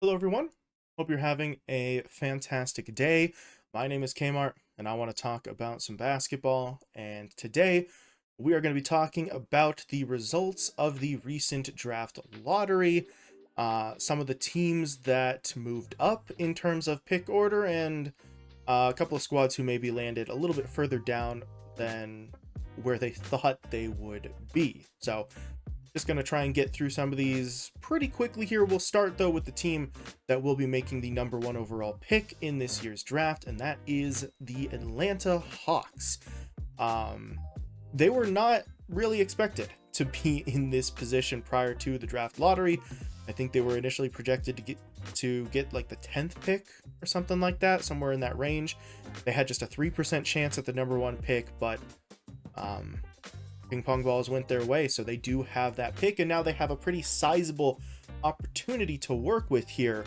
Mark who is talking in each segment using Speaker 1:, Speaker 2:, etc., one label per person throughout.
Speaker 1: Hello, everyone. Hope you're having a fantastic day. My name is Kmart, and I want to talk about some basketball. And today, we are going to be talking about the results of the recent draft lottery, some of the teams that moved up in terms of pick order, and a couple of squads who maybe landed a little bit further down than where they thought they would be. So, just going to try and get through some of these pretty quickly here. We'll start, though, with the team that will be making the number one overall pick in this year's draft, and that is the Atlanta Hawks. They were not really expected to be in this position prior to the draft lottery. I think they were initially projected to get like the 10th pick or something like that, somewhere in that range. They had just a 3% chance at the number one pick, but ping pong balls went their way, so they do have that pick, and now they have a pretty sizable opportunity to work with here.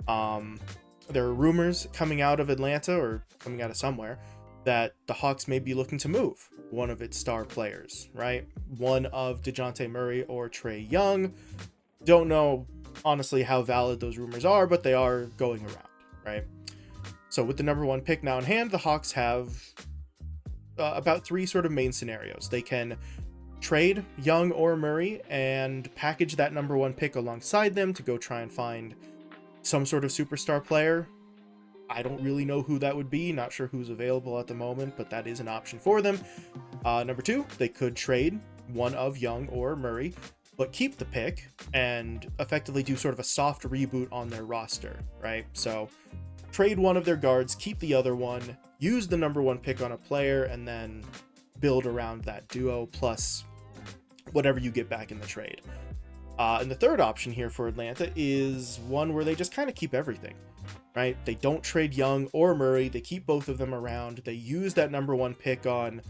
Speaker 1: There are rumors coming out of Atlanta, or coming out of somewhere, that the Hawks may be looking to move one of its star players, right? One of DeJounte Murray or Trae Young. Don't know, honestly, how valid those rumors are, but they are going around, right? So with the number one pick now in hand, the Hawks have about three sort of main scenarios. They can trade Young or Murray and package that number one pick alongside them to go try and find some sort of superstar player. I don't really know who that would be, not sure who's available at the moment, but that is an option for them. Number two, they could trade one of Young or Murray, but keep the pick and effectively do sort of a soft reboot on their roster, right? So trade one of their guards, keep the other one, use the number one pick on a player, and then build around that duo plus whatever you get back in the trade. And the third option here for Atlanta is one where they just kind of keep everything, right? They don't trade Young or Murray. They keep both of them around. They use that number one pick on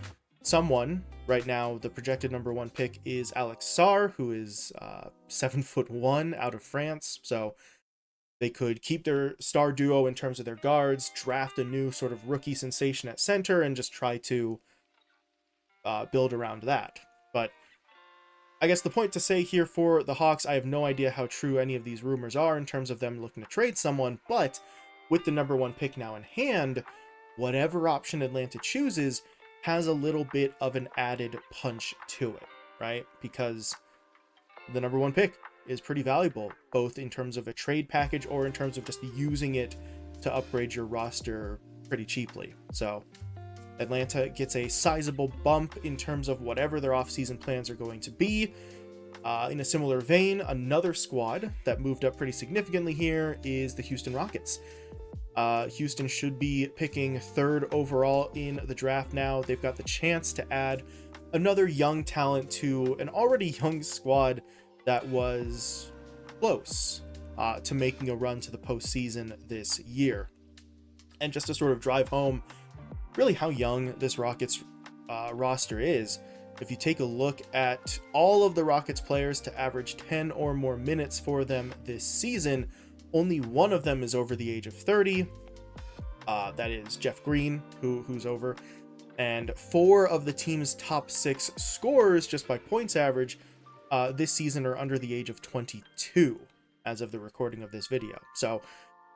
Speaker 1: someone. Right now, the projected number one pick is Alex Sarr, who is 7'1" out of France. So they could keep their star duo in terms of their guards, draft a new sort of rookie sensation at center, and just try to build around that. But I guess the point to say here for the Hawks, I have no idea how true any of these rumors are in terms of them looking to trade someone, but with the number one pick now in hand, whatever option Atlanta chooses has a little bit of an added punch to it, right? Because the number one pick is pretty valuable, both in terms of a trade package or in terms of just using it to upgrade your roster pretty cheaply. So Atlanta gets a sizable bump in terms of whatever their offseason plans are going to be. In a similar vein, another squad that moved up pretty significantly here is the Houston Rockets. Houston should be picking third overall in the draft now. They've got the chance to add another young talent to an already young squad that was close to making a run to the postseason this year. And just to sort of drive home really how young this Rockets roster is, if you take a look at all of the Rockets players to average 10 or more minutes for them this season, only one of them is over the age of 30. That is Jeff Green, who's over. And four of the team's top six scorers, just by points average, this season are under the age of 22 as of the recording of this video. So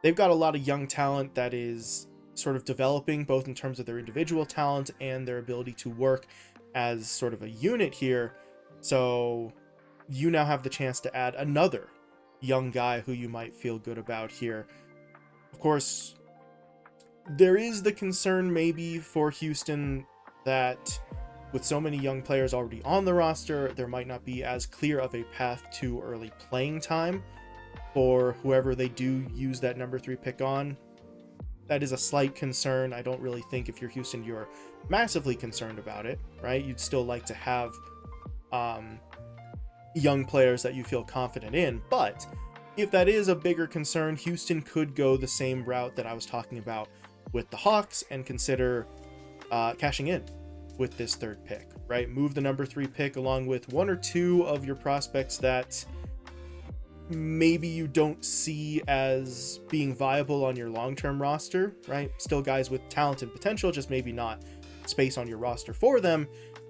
Speaker 1: they've got a lot of young talent that is sort of developing, both in terms of their individual talent and their ability to work as sort of a unit here. So you now have the chance to add another young guy who you might feel good about here. Of course, there is the concern maybe for Houston that with so many young players already on the roster, there might not be as clear of a path to early playing time for whoever they do use that number 3 pick on. That is a slight concern. I don't really think if you're Houston, you're massively concerned about it, right? You'd still like to have young players that you feel confident in. But if that is a bigger concern, Houston could go the same route that I was talking about with the Hawks and consider cashing in with this third pick, right? Move the number 3 pick along with one or two of your prospects that maybe you don't see as being viable on your long-term roster, right? Still guys with talent and potential, just maybe not space on your roster for them,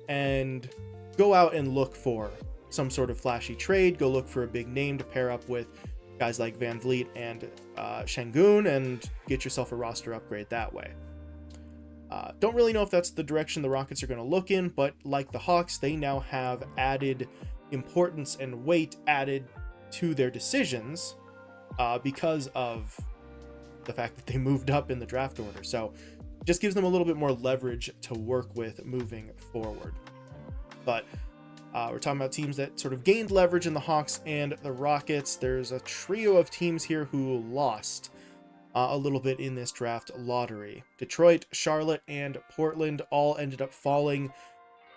Speaker 1: and go out and look for some sort of flashy trade. Go look for a big name to pair up with guys like Van Vliet and Şengün and get yourself a roster upgrade that way. Don't really know if that's the direction the Rockets are going to look in, but like the Hawks, they now have added importance and weight added to their decisions because of the fact that they moved up in the draft order. So just gives them a little bit more leverage to work with moving forward. But we're talking about teams that sort of gained leverage in the Hawks and the Rockets. There's a trio of teams here who lost a little bit in this draft lottery. Detroit, Charlotte, and Portland all ended up falling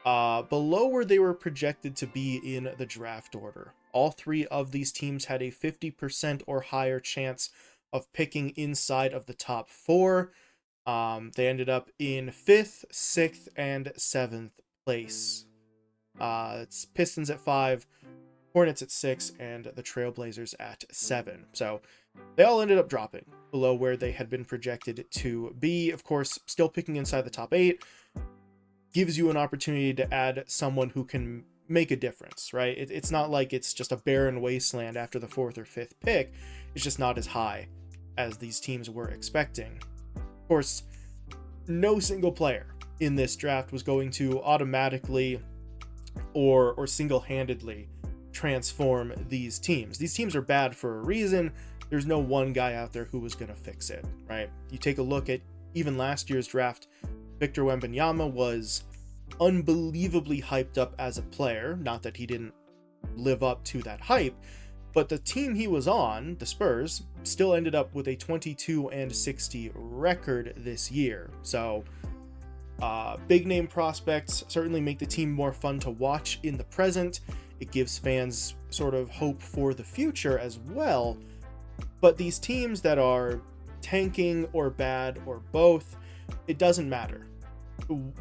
Speaker 1: below where they were projected to be in the draft order. All three of these teams had a 50% or higher chance of picking inside of the top four. They ended up in 5th, 6th, and 7th place. It's Pistons at 5, Hornets at 6, and the Trailblazers at 7. So they all ended up dropping below where they had been projected to be. Of course, still picking inside the top 8 gives you an opportunity to add someone who can make a difference, right? It's not like it's just a barren wasteland after the 4th or 5th pick. It's just not as high as these teams were expecting. Of course, no single player in this draft was going to automatically or single-handedly transform these teams. These teams are bad for a reason. There's no one guy out there who was going to fix it, right? You take a look at even last year's draft, Victor Wembanyama was unbelievably hyped up as a player. Not that he didn't live up to that hype, but the team he was on, the Spurs, still ended up with a 22-60 record this year. So big name prospects certainly make the team more fun to watch in the present. It gives fans sort of hope for the future as well. But these teams that are tanking or bad or both, it doesn't matter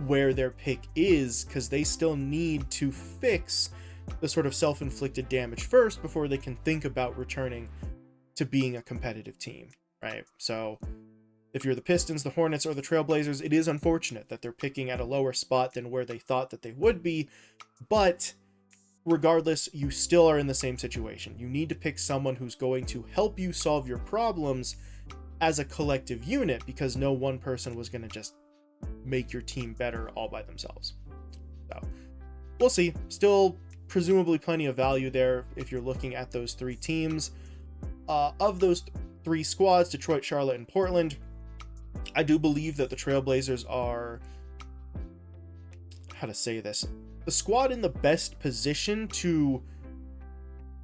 Speaker 1: where their pick is, because they still need to fix the sort of self-inflicted damage first before they can think about returning to being a competitive team, right? So if you're the Pistons, the Hornets, or the Trailblazers, it is unfortunate that they're picking at a lower spot than where they thought that they would be, but regardless, you still are in the same situation. You need to pick someone who's going to help you solve your problems as a collective unit, because no one person was going to just make your team better all by themselves. So we'll see. Still presumably plenty of value there if you're looking at those three teams. Of those three squads, Detroit, Charlotte, and Portland, I do believe that the Trailblazers are, how to say this, the squad in the best position to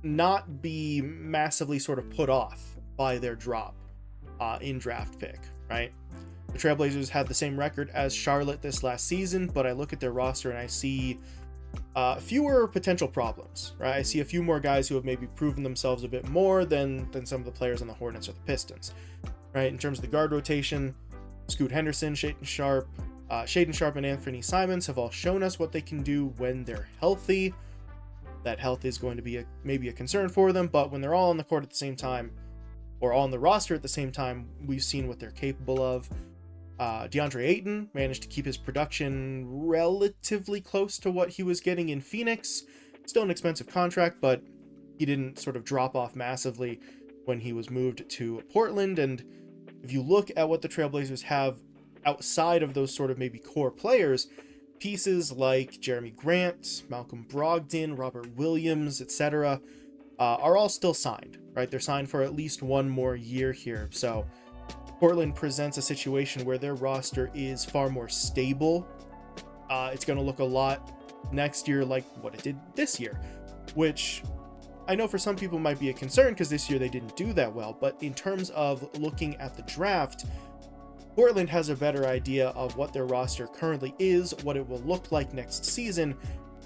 Speaker 1: not be massively sort of put off by their drop in draft pick, right? The Trailblazers had the same record as Charlotte this last season, but I look at their roster and I see fewer potential problems, right? I see a few more guys who have maybe proven themselves a bit more than some of the players on the Hornets or the Pistons, right? In terms of the guard rotation, Scoot Henderson, Shaedon Sharpe, and Anthony Simons have all shown us what they can do when they're healthy. That health is going to be maybe a concern for them, but when they're all on the court at the same time, or all on the roster at the same time, we've seen what they're capable of. DeAndre Ayton managed to keep his production relatively close to what he was getting in Phoenix. Still an expensive contract, but he didn't sort of drop off massively when he was moved to Portland. And if you look at what the Trailblazers have outside of those sort of maybe core players, pieces like Jeremy Grant, Malcolm Brogdon, Robert Williams, etc., are all still signed, right? They're signed for at least one more year here. So Portland presents a situation where their roster is far more stable. It's going to look a lot next year like what it did this year, which I know for some people might be a concern because this year they didn't do that well. But in terms of looking at the draft, Portland has a better idea of what their roster currently is, what it will look like next season,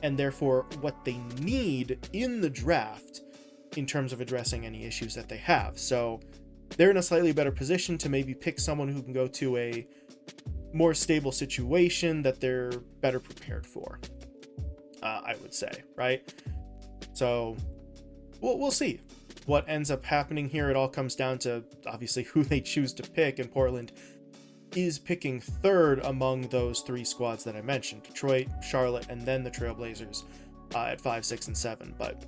Speaker 1: and therefore what they need in the draft in terms of addressing any issues that they have. So they're in a slightly better position to maybe pick someone who can go to a more stable situation that they're better prepared for, I would say, right? So we'll see what ends up happening here. It all comes down to obviously who they choose to pick, and Portland is picking third among those three squads that I mentioned: Detroit, Charlotte, and then the Trailblazers at 5, 6, and 7. But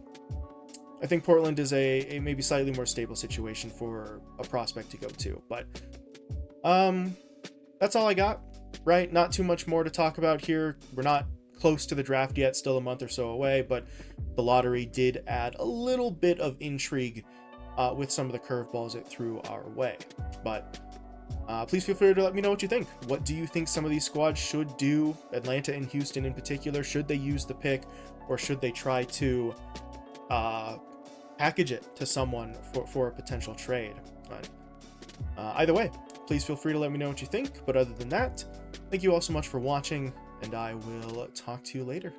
Speaker 1: I think Portland is a maybe slightly more stable situation for a prospect to go to. But that's all I got, right? Not too much more to talk about here. We're not close to the draft yet, still a month or so away, but the lottery did add a little bit of intrigue with some of the curveballs it threw our way. But please feel free to let me know what you think. What do you think some of these squads should do? Atlanta and Houston in particular, should they use the pick, or should they try to package it to someone for a potential trade? But, either way, please feel free to let me know what you think. But other than that, thank you all so much for watching, and I will talk to you later.